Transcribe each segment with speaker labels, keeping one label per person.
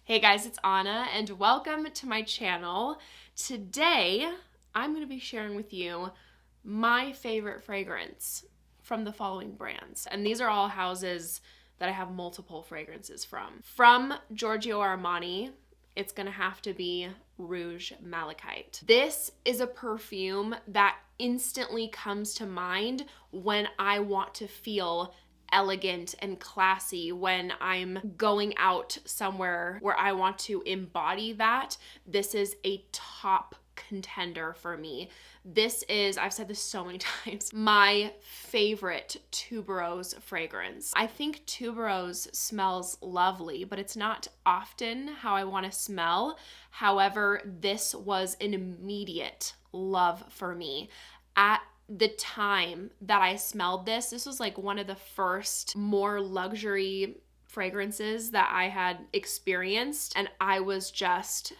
Speaker 1: Hey guys, it's Anna and welcome to my channel. Today, I'm going to be sharing with you my favorite fragrance from the following brands. And these are all houses that I have multiple fragrances from. From Giorgio Armani, it's going to have to be Rouge Malachite. This is a perfume that instantly comes to mind when I want to feel elegant and classy, when I'm going out somewhere where I want to embody that. This is a top contender for me. This is, I've said this so many times, my favorite tuberose fragrance. I think tuberose smells lovely, but it's not often how I want to smell. However, this was an immediate love for me. At the time that I smelled this was like one of the first more luxury fragrances that I had experienced, and I was just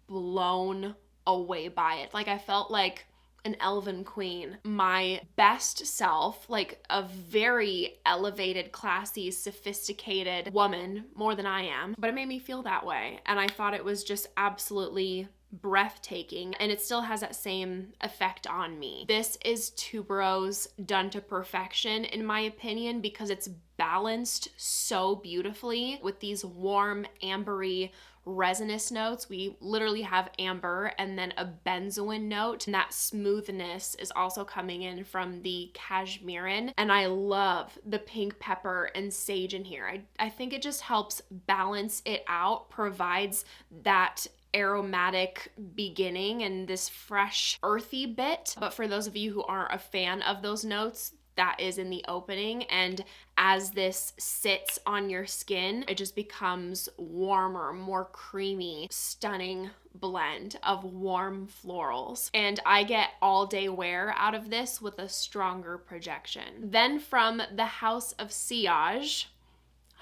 Speaker 1: blown away by it. Like I felt like an elven queen, my best self, like a very elevated, classy, sophisticated woman, more than I am, but it made me feel that way. And I thought it was just absolutely breathtaking, and it still has that same effect on me. This is tuberose done to perfection in my opinion, because it's balanced so beautifully with these warm ambery resinous notes. We literally have amber and then a benzoin note, and that smoothness is also coming in from the cashmerean, and I love the pink pepper and sage in here. I think it just helps balance it out, provides that aromatic beginning and this fresh earthy bit. But for those of you who aren't a fan of those notes, that is in the opening, and as this sits on your skin, it just becomes warmer, more creamy, stunning blend of warm florals. And I get all day wear out of this with a stronger projection. Then from the house of Sillage,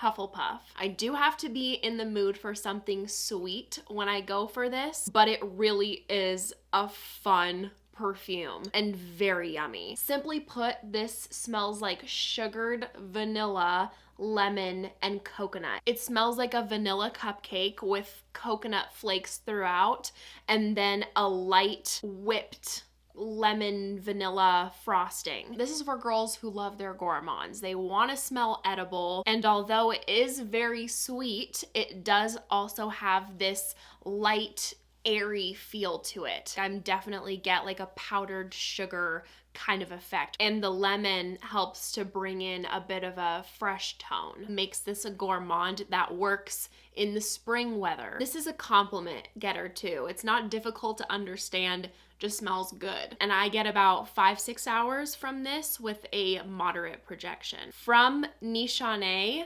Speaker 1: Hufflepuff. I do have to be in the mood for something sweet when I go for this, but it really is a fun perfume and very yummy. Simply put, this smells like sugared vanilla, lemon, and coconut. It smells like a vanilla cupcake with coconut flakes throughout, and then a light whipped lemon vanilla frosting. This is for girls who love their gourmands. They want to smell edible, and although it is very sweet, it does also have this light, airy feel to it. I'm definitely get like a powdered sugar kind of effect, and the lemon helps to bring in a bit of a fresh tone. Makes this a gourmand that works in the spring weather. This is a compliment getter too. It's not difficult to understand, just smells good. And I get about 5-6 hours from this with a moderate projection. From Nihilo,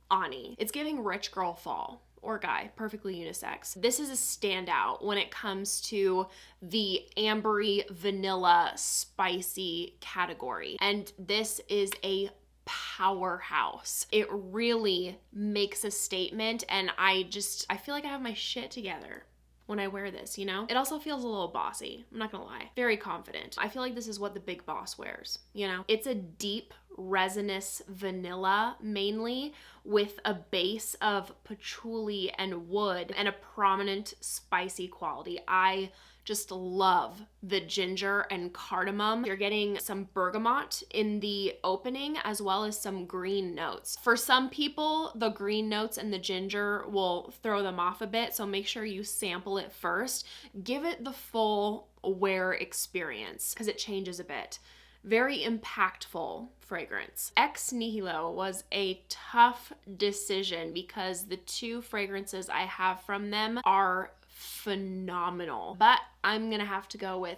Speaker 1: Ani. It's giving rich girl fall, or guy, perfectly unisex. This is a standout when it comes to the ambery vanilla spicy category. And this is a powerhouse. It really makes a statement, and I feel like I have my shit together when I wear this, you know? It also feels a little bossy, I'm not gonna lie. Very confident. I feel like this is what the big boss wears, you know? It's a deep resinous vanilla mainly, with a base of patchouli and wood and a prominent spicy quality. I just love the ginger and cardamom. You're getting some bergamot in the opening, as well as some green notes. For some people, the green notes and the ginger will throw them off a bit, so make sure you sample it first. Give it the full wear experience, because it changes a bit. Very impactful fragrance. Ex Nihilo was a tough decision because the two fragrances I have from them are phenomenal, but I'm gonna have to go with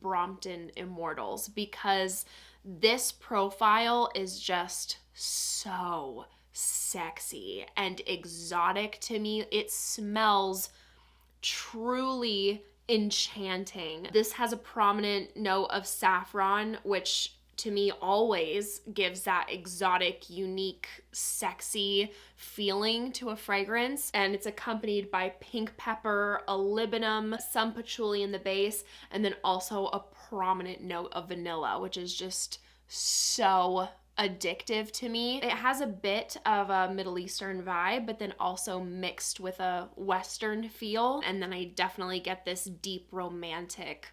Speaker 1: Brompton Immortals, because this profile is just so sexy and exotic to me. It smells truly enchanting. This has a prominent note of saffron, which to me always gives that exotic, unique, sexy feeling to a fragrance. And it's accompanied by pink pepper, a libinum, some patchouli in the base, and then also a prominent note of vanilla, which is just so addictive to me. It has a bit of a Middle Eastern vibe, but then also mixed with a Western feel. And then I definitely get this deep romantic,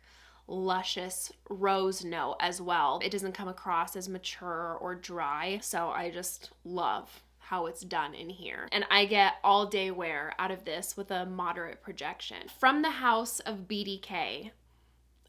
Speaker 1: luscious rose note as well. It doesn't come across as mature or dry, so I just love how it's done in here. And I get all day wear out of this with a moderate projection. From the house of BDK,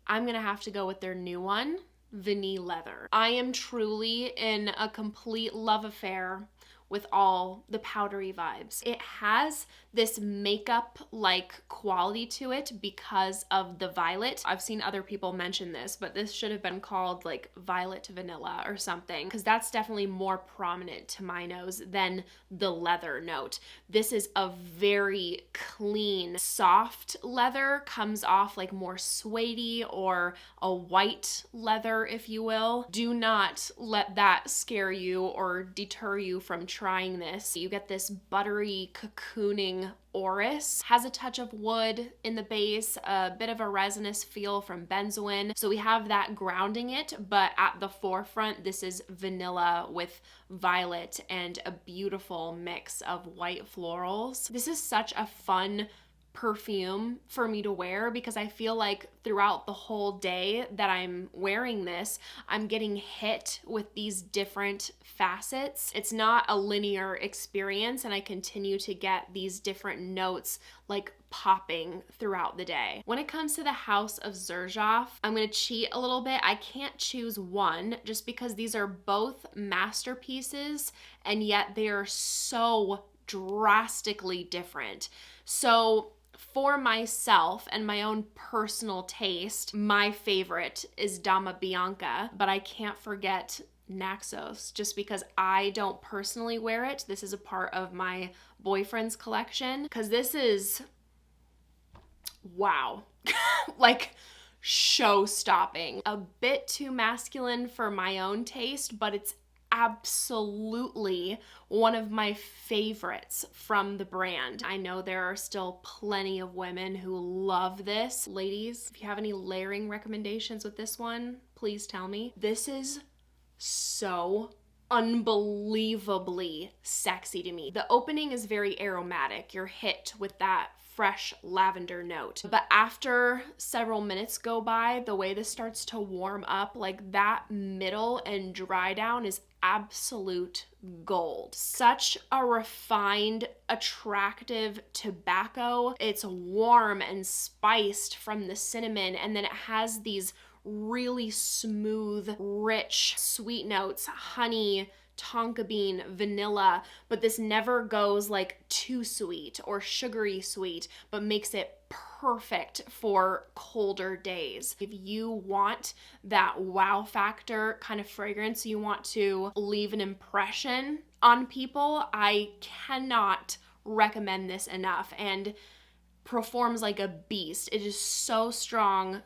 Speaker 1: I'm gonna have to go with their new one, Vanille Leather. I am truly in a complete love affair with all the powdery vibes. It has this makeup-like quality to it because of the violet. I've seen other people mention this, but this should have been called like violet vanilla or something, because that's definitely more prominent to my nose than the leather note. This is a very clean, soft leather, comes off like more suede or a white leather, if you will. Do not let that scare you or deter you from trying this. You get this buttery, cocooning orris, has a touch of wood in the base, a bit of a resinous feel from benzoin. So we have that grounding it, but at the forefront, this is vanilla with violet and a beautiful mix of white florals. This is such a fun perfume for me to wear because I feel like throughout the whole day that I'm wearing this, I'm getting hit with these different facets. It's not a linear experience, and I continue to get these different notes like popping throughout the day. When it comes to the house of Zaharoff, I'm gonna cheat a little bit. I can't choose one just because these are both masterpieces and yet they are so drastically different. So for myself and my own personal taste, my favorite is Dama Bianca, but I can't forget Naxos just because I don't personally wear it. This is a part of my boyfriend's collection because this is, wow, like show-stopping. A bit too masculine for my own taste, but it's absolutely one of my favorites from the brand. I know there are still plenty of women who love this. Ladies, if you have any layering recommendations with this one, please tell me. This is so unbelievably sexy to me. The opening is very aromatic. You're hit with that fresh lavender note. But after several minutes go by, the way this starts to warm up, like that middle and dry down is absolute gold. Such a refined, attractive tobacco. It's warm and spiced from the cinnamon, and then it has these really smooth, rich, sweet notes, honey, tonka bean, vanilla, but this never goes like too sweet or sugary sweet, but makes it perfect for colder days. If you want that wow factor kind of fragrance, you want to leave an impression on people, I cannot recommend this enough, and performs like a beast. It is so strong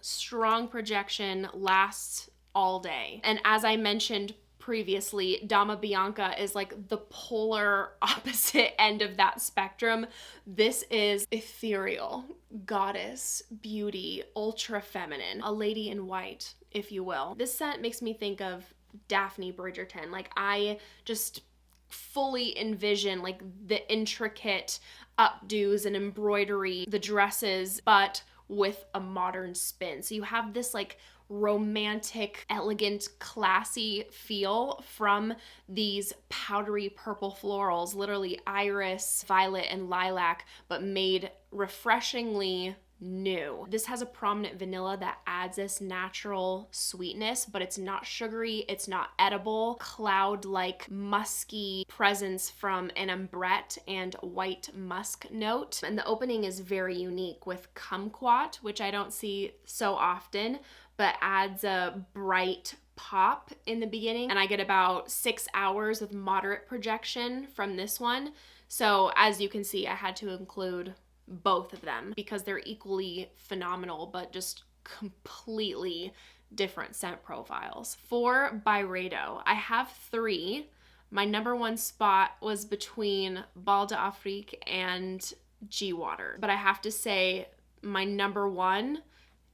Speaker 1: projection, lasts all day. And as I mentioned previously, Dama Bianca is like the polar opposite end of that spectrum. This is ethereal, goddess, beauty, ultra feminine, a lady in white, if you will. This scent makes me think of Daphne Bridgerton. Like I just fully envision like the intricate updos and embroidery, the dresses, but with a modern spin. So you have this like romantic, elegant, classy feel from these powdery purple florals, literally iris, violet, and lilac, but made refreshingly new. This has a prominent vanilla that adds this natural sweetness, but it's not sugary, it's not edible. Cloud-like musky presence from an ambrette and white musk note. And the opening is very unique with kumquat, which I don't see so often, but adds a bright pop in the beginning. And I get about 6 hours of moderate projection from this one. So as you can see, I had to include both of them because they're equally phenomenal, but just completely different scent profiles. For Byredo, I have 3. My number 1 spot was between Bal d'Afrique and G Water, but I have to say my number 1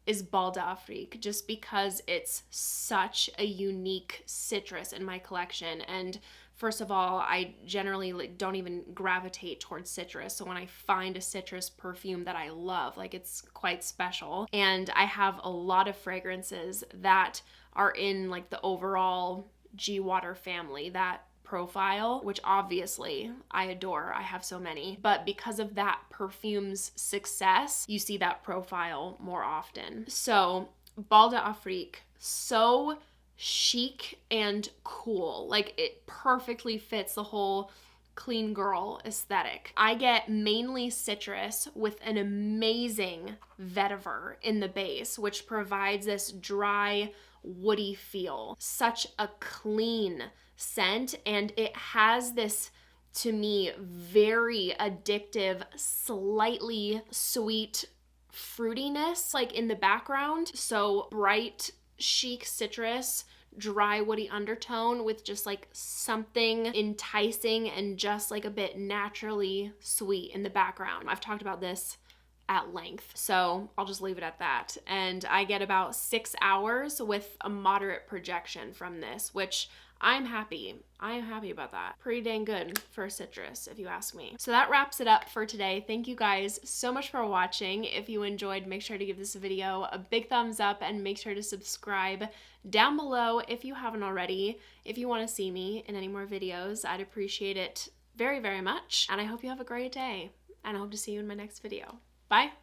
Speaker 1: is Bal d'Afrique, just because it's such a unique citrus in my collection. And first of all, I generally don't even gravitate towards citrus. So when I find a citrus perfume that I love, like, it's quite special. And I have a lot of fragrances that are in like the overall G Water family, that profile, which obviously I adore. I have so many, but because of that perfume's success, you see that profile more often. So Bal d'Afrique, so chic and cool. Like, it perfectly fits the whole clean girl aesthetic. I get mainly citrus with an amazing vetiver in the base, which provides this dry, woody feel. Such a clean scent, and it has this, to me, very addictive, slightly sweet fruitiness like in the background. So bright, chic citrus, dry, woody undertone with just like something enticing and just like a bit naturally sweet in the background. I've talked about this at length, so I'll just leave it at that. And I get about 6 hours with a moderate projection from this, which I'm happy. I am happy about that. Pretty dang good for citrus, if you ask me. So that wraps it up for today. Thank you guys so much for watching. If you enjoyed, make sure to give this video a big thumbs up and make sure to subscribe down below if you haven't already. If you want to see me in any more videos, I'd appreciate it very, very much. And I hope you have a great day, and I hope to see you in my next video. Bye.